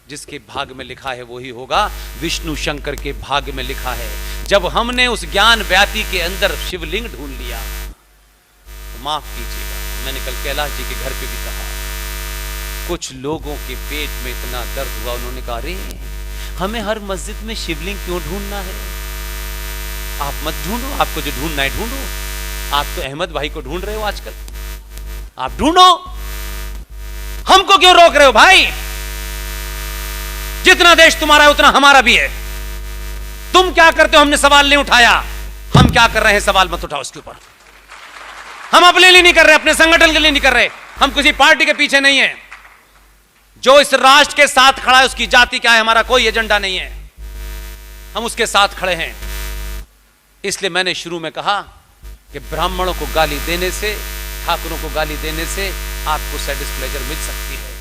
जिसके भाग में लिखा है वही होगा, विष्णु शंकर के भाग में लिखा है। जब हमने उस ज्ञान व्यापी के अंदर शिवलिंग ढूंढ लिया, तो माफ कीजिएगा, मैंने कल कैलाश जी के घर पे भी कहा, कुछ लोगों के पेट में इतना दर्द हुआ, उन्होंने कहा अरे हमें हर मस्जिद में शिवलिंग क्यों ढूंढना है? आप मत ढूंढो, आपको जो ढूंढना है ढूंढो। आप तो अहमद भाई को ढूंढ रहे हो आजकल, आप ढूंढो, हमको क्यों रोक रहे हो भाई? जितना देश तुम्हारा है उतना हमारा भी है। तुम क्या करते हो हमने सवाल नहीं उठाया, हम क्या कर रहे हैं सवाल मत उठाओ उसके ऊपर। हम अपने लिए नहीं कर रहे, अपने संगठन के लिए नहीं कर रहे, हम किसी पार्टी के पीछे नहीं है। जो इस राष्ट्र के साथ खड़ा है उसकी जाति क्या है, हमारा कोई एजेंडा नहीं है, हम उसके साथ खड़े हैं। इसलिए मैंने शुरू में कहा कि ब्राह्मणों को गाली देने से, ठाकुरों को गाली देने से आपको सैटिस्फैक्शन मिल सकती है,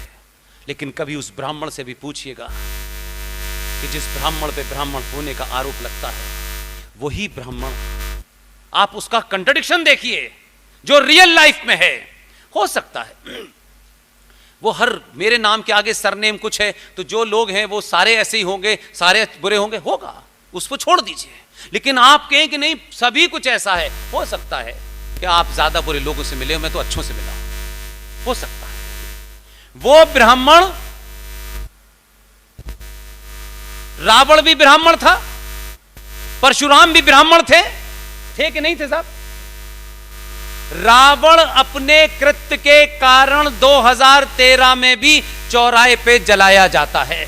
लेकिन कभी उस ब्राह्मण से भी पूछिएगा कि जिस ब्राह्मण पे ब्राह्मण होने का आरोप लगता है वही ब्राह्मण, आप उसका कंट्रडिक्शन देखिए जो रियल लाइफ में है। हो सकता है वो हर मेरे नाम के आगे सरनेम कुछ है तो जो लोग हैं वो सारे ऐसे ही होंगे, सारे बुरे होंगे, होगा, उसको छोड़ दीजिए। लेकिन आप कहें कि नहीं सभी कुछ ऐसा है, हो सकता है कि आप ज्यादा बुरे लोगों से मिले हो, मैं तो अच्छों से मिला हूं, हो सकता है। वो ब्राह्मण, रावण भी ब्राह्मण था, परशुराम भी ब्राह्मण थे कि नहीं थे साहब? रावण अपने कृत्य के कारण 2013 में भी चौराहे पे जलाया जाता है।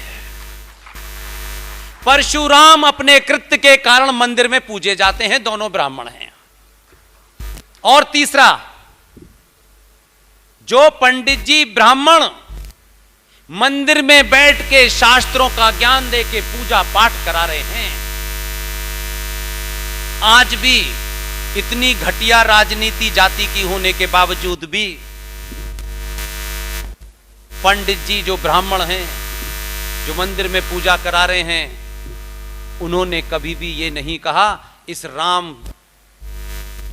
परशुराम अपने कृत्य के कारण मंदिर में पूजे जाते हैं, दोनों ब्राह्मण हैं। और तीसरा, जो पंडित जी ब्राह्मण मंदिर में बैठ के शास्त्रों का ज्ञान दे के पूजा पाठ करा रहे हैं, आज भी इतनी घटिया राजनीति जाति की होने के बावजूद भी पंडित जी जो ब्राह्मण हैं, जो मंदिर में पूजा करा रहे हैं, उन्होंने कभी भी ये नहीं कहा इस राम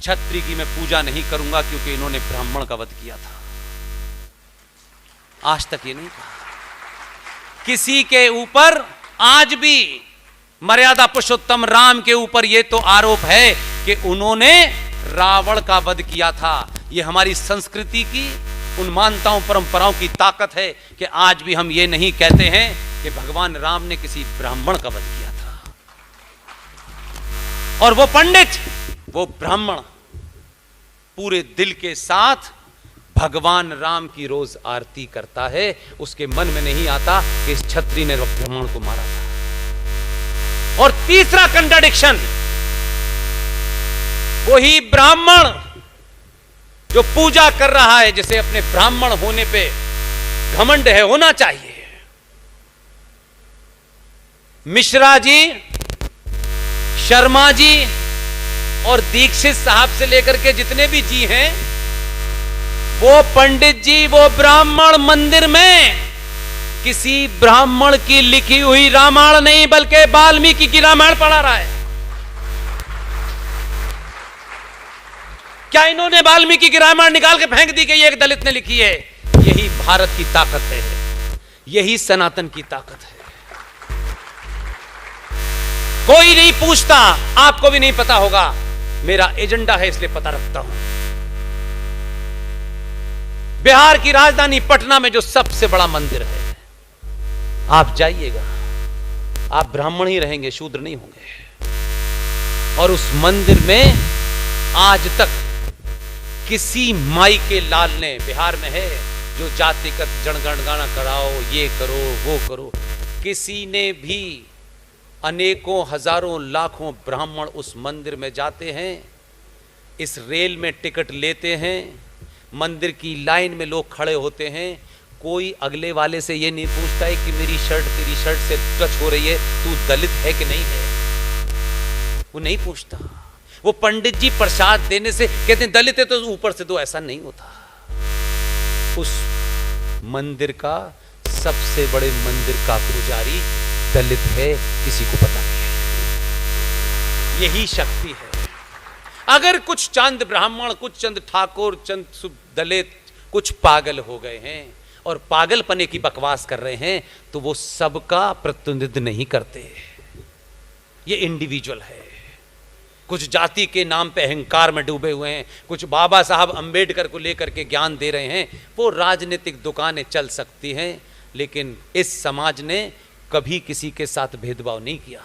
क्षत्रिय की मैं पूजा नहीं करूंगा क्योंकि इन्होंने ब्राह्मण का वध किया था। आज तक ये नहीं कहा। किसी के ऊपर आज भी मर्यादा पुरुषोत्तम राम के ऊपर यह तो आरोप है कि उन्होंने रावण का वध किया था। यह हमारी संस्कृति की उन मान्यताओं परंपराओं की ताकत है कि आज भी हम ये नहीं कहते हैं कि भगवान राम ने किसी ब्राह्मण का वध किया था। और वो पंडित, वो ब्राह्मण पूरे दिल के साथ भगवान राम की रोज आरती करता है, उसके मन में नहीं आता कि इस क्षत्रिय ने ब्राह्मण को मारा था। और तीसरा कंट्राडिक्शन, वही ब्राह्मण जो पूजा कर रहा है, जिसे अपने ब्राह्मण होने पे घमंड है, होना चाहिए। मिश्रा जी, शर्मा जी और दीक्षित साहब से लेकर के जितने भी जी हैं, वो पंडित जी, वो ब्राह्मण मंदिर में किसी ब्राह्मण की लिखी हुई रामायण नहीं बल्कि वाल्मीकि की रामायण पढ़ा रहा है। क्या इन्होंने वाल्मीकि की रामायण निकाल के फेंक दी कि ये एक दलित ने लिखी है? यही भारत की ताकत है, यही सनातन की ताकत है। कोई नहीं पूछता, आपको भी नहीं पता होगा, मेरा एजेंडा है इसलिए पता रखता हूं। बिहार की राजधानी पटना में जो सबसे बड़ा मंदिर है, आप जाइएगा, आप ब्राह्मण ही रहेंगे, शूद्र नहीं होंगे। और उस मंदिर में आज तक किसी माई के लाल ने, बिहार में है जो जातिगत जनगणना कराओ, ये करो वो करो, किसी ने भी, अनेकों हजारों लाखों ब्राह्मण उस मंदिर में जाते हैं, इस रेल में टिकट लेते हैं, मंदिर की लाइन में लोग खड़े होते हैं। कोई अगले वाले से ये नहीं पूछता है कि मेरी शर्ट तेरी शर्ट से टच हो रही है, तू दलित है कि नहीं है, वो नहीं पूछता। वो पंडित जी प्रसाद देने से कहते हैं दलित है तो ऊपर से तो, ऐसा नहीं होता। उस मंदिर का, सबसे बड़े मंदिर का पुजारी दलित है, किसी को पता नहीं है। यही शक्ति है। अगर कुछ चंद ब्राह्मण, कुछ चंद ठाकुर, चंद दलित कुछ पागल हो गए हैं और पागलपने की बकवास कर रहे हैं, तो वो सबका प्रतिनिधित्व नहीं करते। ये इंडिविजुअल है। कुछ जाति के नाम पे अहंकार में डूबे हुए हैं, कुछ बाबा साहब अंबेडकर को लेकर के ज्ञान दे रहे हैं। वो राजनीतिक दुकानें चल सकती हैं, लेकिन इस समाज ने कभी किसी के साथ भेदभाव नहीं किया।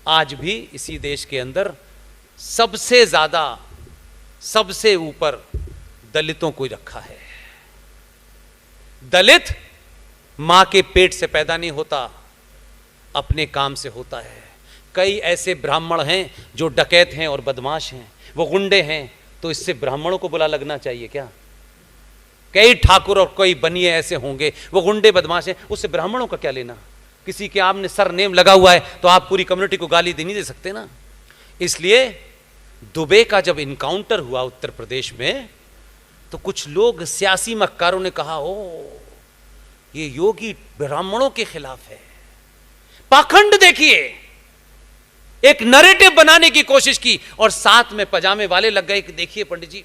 आज भी इसी देश के अंदर सबसे ज्यादा, सबसे ऊपर दलितों को रखा है। दलित मां के पेट से पैदा नहीं होता, अपने काम से होता है। कई ऐसे ब्राह्मण हैं जो डकैत हैं और बदमाश हैं, वो गुंडे हैं, तो इससे ब्राह्मणों को बुरा लगना चाहिए क्या? कई ठाकुर और कोई बनिए ऐसे होंगे, वो गुंडे बदमाश हैं, उससे ब्राह्मणों का क्या लेना? किसी के आपने सर नेम लगा हुआ है तो आप पूरी कम्युनिटी को गाली नहीं दे सकते ना। इसलिए दुबे का जब इनकाउंटर हुआ उत्तर प्रदेश में, तो कुछ लोग सियासी मक्कारों ने कहा, ओ ये योगी ब्राह्मणों के खिलाफ है। पाखंड देखिए, एक नैरेटिव बनाने की कोशिश की, और साथ में पजामे वाले लग गए कि देखिए पंडित जी,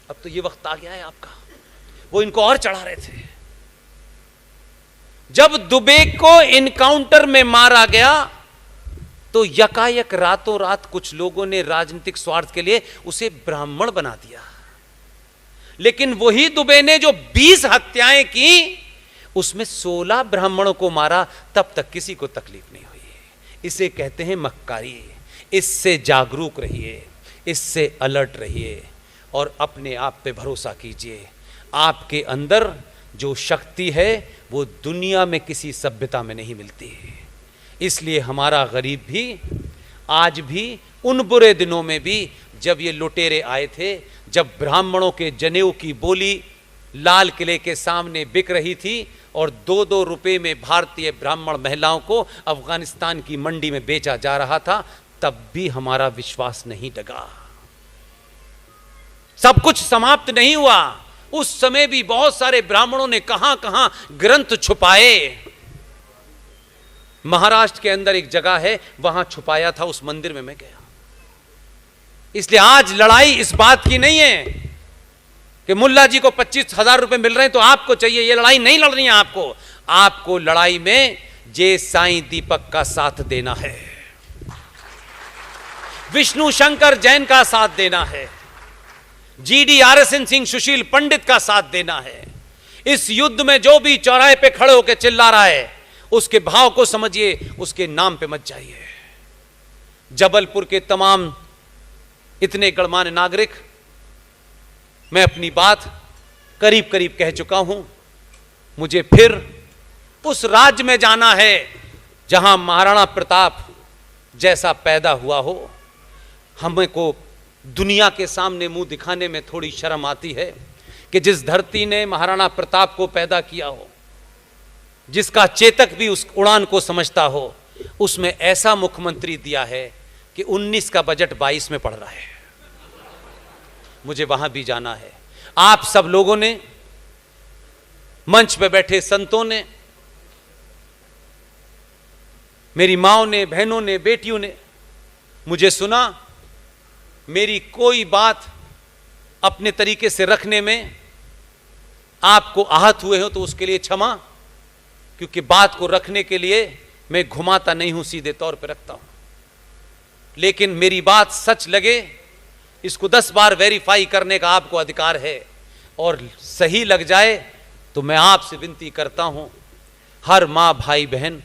अब तो ये वक्त आ गया है आपका। वो इनको और चढ़ा रहे थे। जब दुबे को इनकाउंटर में मारा गया, तो यकायक रातों रात कुछ लोगों ने राजनीतिक स्वार्थ के लिए उसे ब्राह्मण बना दिया। लेकिन वही दुबे ने जो 20 हत्याएं की, उसमें 16 ब्राह्मणों को मारा, तब तक किसी को तकलीफ नहीं हुई। इसे कहते हैं मक्कारी। इससे जागरूक रहिए, इससे अलर्ट रहिए और अपने आप पे भरोसा कीजिए। आपके अंदर जो शक्ति है वो दुनिया में किसी सभ्यता में नहीं मिलती है। इसलिए हमारा गरीब भी आज भी उन बुरे दिनों में भी, जब ये लुटेरे आए थे, जब ब्राह्मणों के जनेऊ की बोली लाल किले के सामने बिक रही थी और 2-2 रुपए में भारतीय ब्राह्मण महिलाओं को अफगानिस्तान की मंडी में बेचा जा रहा था, तब भी हमारा विश्वास नहीं डगा। सब कुछ समाप्त नहीं हुआ। उस समय भी बहुत सारे ब्राह्मणों ने कहां कहां ग्रंथ छुपाए। महाराष्ट्र के अंदर एक जगह है, वहां छुपाया था, उस मंदिर में मैं गया। इसलिए आज लड़ाई इस बात की नहीं है कि मुल्ला जी को 25,000 रुपए मिल रहे हैं तो आपको चाहिए। ये लड़ाई नहीं लड़ रही है आपको। आपको लड़ाई में जे साईं दीपक का साथ देना है, विष्णु शंकर जैन का साथ देना है, GDRSN सिंह सुशील पंडित का साथ देना है। इस युद्ध में जो भी चौराहे पे खड़े होकर चिल्ला रहा है, उसके भाव को समझिए, उसके नाम पे मत जाइए। जबलपुर के तमाम इतने गणमान्य नागरिक, मैं अपनी बात करीब करीब कह चुका हूं। मुझे फिर उस राज्य में जाना है जहां महाराणा प्रताप जैसा पैदा हुआ हो। हमें को दुनिया के सामने मुंह दिखाने में थोड़ी शर्म आती है कि जिस धरती ने महाराणा प्रताप को पैदा किया हो, जिसका चेतक भी उस उड़ान को समझता हो, उसमें ऐसा मुख्यमंत्री दिया है कि 19 का बजट 22 में पड़ रहा है। मुझे वहां भी जाना है। आप सब लोगों ने, मंच पे बैठे संतों ने, मेरी माओ ने, बहनों ने, बेटियों ने मुझे सुना। मेरी कोई बात अपने तरीके से रखने में आपको आहत हुए हो तो उसके लिए क्षमा, क्योंकि बात को रखने के लिए मैं घुमाता नहीं हूं, सीधे तौर पे रखता हूं। लेकिन मेरी बात सच लगे, इसको 10 बार वेरीफाई करने का आपको अधिकार है, और सही लग जाए तो मैं आपसे विनती करता हूं, हर मां भाई बहन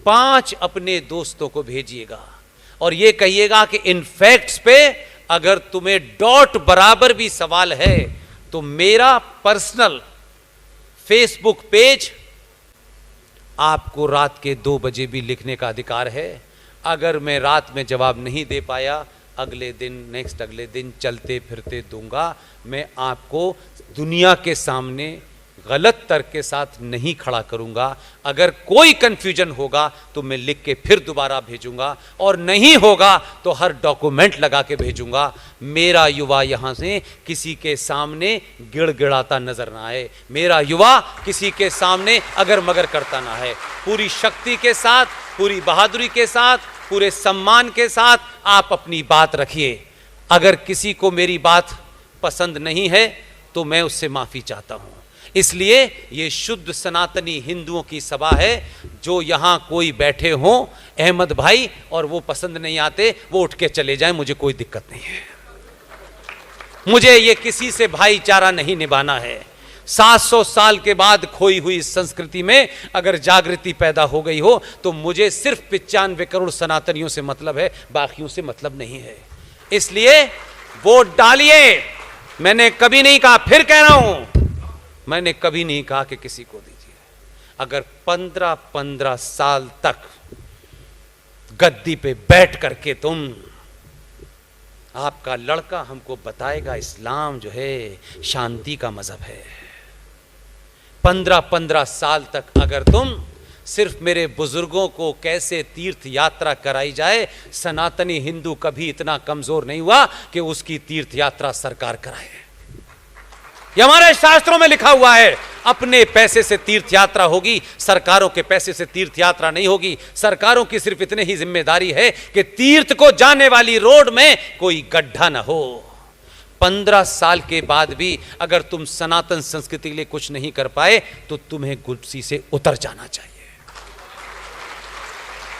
5 अपने दोस्तों को भेजिएगा और यह कहिएगा कि इन फैक्ट्स पे अगर तुम्हें डॉट बराबर भी सवाल है तो मेरा पर्सनल फेसबुक पेज आपको रात के 2 बजे भी लिखने का अधिकार है। अगर मैं रात में जवाब नहीं दे पाया, अगले दिन चलते फिरते दूंगा। मैं आपको दुनिया के सामने गलत तर्क के साथ नहीं खड़ा करूंगा। अगर कोई कंफ्यूजन होगा तो मैं लिख के फिर दोबारा भेजूंगा, और नहीं होगा तो हर डॉक्यूमेंट लगा के भेजूंगा। मेरा युवा यहां से किसी के सामने गिड़गिड़ाता नजर ना आए, मेरा युवा किसी के सामने अगर मगर करता ना है। पूरी शक्ति के साथ, पूरी बहादुरी के साथ, पूरे सम्मान के साथ आप अपनी बात रखिए। अगर किसी को मेरी बात पसंद नहीं है तो मैं उससे माफी चाहता हूं, इसलिए ये शुद्ध सनातनी हिंदुओं की सभा है। जो यहां कोई बैठे हो अहमद भाई और वो पसंद नहीं आते, वो उठ के चले जाएं, मुझे कोई दिक्कत नहीं है। मुझे ये किसी से भाईचारा नहीं निभाना है। 700 साल के बाद खोई हुई संस्कृति में अगर जागृति पैदा हो गई हो तो मुझे सिर्फ 95 करोड़ सनातनियों से मतलब है, बाकियों से मतलब नहीं है। इसलिए वोट डालिए। मैंने कभी नहीं कहा, फिर कह रहा हूं, मैंने कभी नहीं कहा कि किसी को दीजिए। अगर 15-15 साल तक गद्दी पे बैठ करके तुम, आपका लड़का हमको बताएगा इस्लाम जो है शांति का मजहब है। 15-15 साल तक अगर तुम सिर्फ मेरे बुजुर्गों को कैसे तीर्थ यात्रा कराई जाए, सनातनी हिंदू कभी इतना कमजोर नहीं हुआ कि उसकी तीर्थ यात्रा सरकार कराए। ये हमारे शास्त्रों में लिखा हुआ है, अपने पैसे से तीर्थ यात्रा होगी, सरकारों के पैसे से तीर्थ यात्रा नहीं होगी। सरकारों की सिर्फ इतनी ही जिम्मेदारी है कि तीर्थ को जाने वाली रोड में कोई गड्ढा ना हो। 15 साल के बाद भी अगर तुम सनातन संस्कृति के लिए कुछ नहीं कर पाए तो तुम्हें कुर्सी से उतर जाना चाहिए।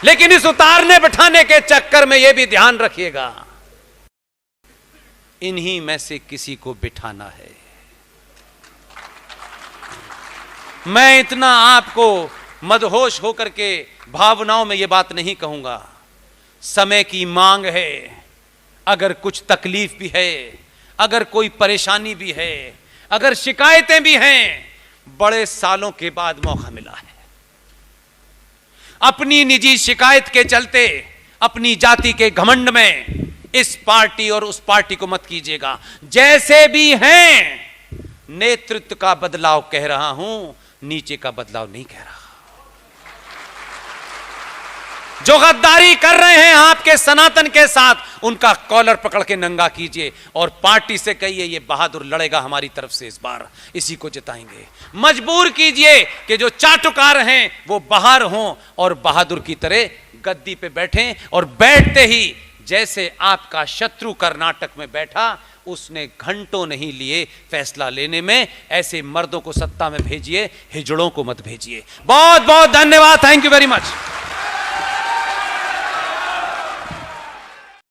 लेकिन इस उतारने बैठाने के चक्कर में यह भी ध्यान रखिएगा, इन्हीं में से किसी को बिठाना है। मैं इतना आपको मदहोश होकर के भावनाओं में यह बात नहीं कहूंगा। समय की मांग है। अगर कुछ तकलीफ भी है, अगर कोई परेशानी भी है, अगर शिकायतें भी हैं, बड़े सालों के बाद मौका मिला है। अपनी निजी शिकायत के चलते, अपनी जाति के घमंड में इस पार्टी और उस पार्टी को मत कीजिएगा। जैसे भी हैं, नेतृत्व का बदलाव कह रहा हूं, नीचे का बदलाव नहीं कह रहा। जो गद्दारी कर रहे हैं आपके सनातन के साथ, उनका कॉलर पकड़ के नंगा कीजिए और पार्टी से कहिए ये बहादुर लड़ेगा हमारी तरफ से, इस बार इसी को जिताएंगे। मजबूर कीजिए कि जो चाटुकार हैं वो बाहर हों और बहादुर की तरह गद्दी पे बैठें। और बैठते ही जैसे आपका शत्रु कर्नाटक में बैठा, उसने घंटों नहीं लिए फैसला लेने में। ऐसे मर्दों को सत्ता में भेजिए, हिजड़ों को मत भेजिए। बहुत बहुत धन्यवाद। Thank you very much.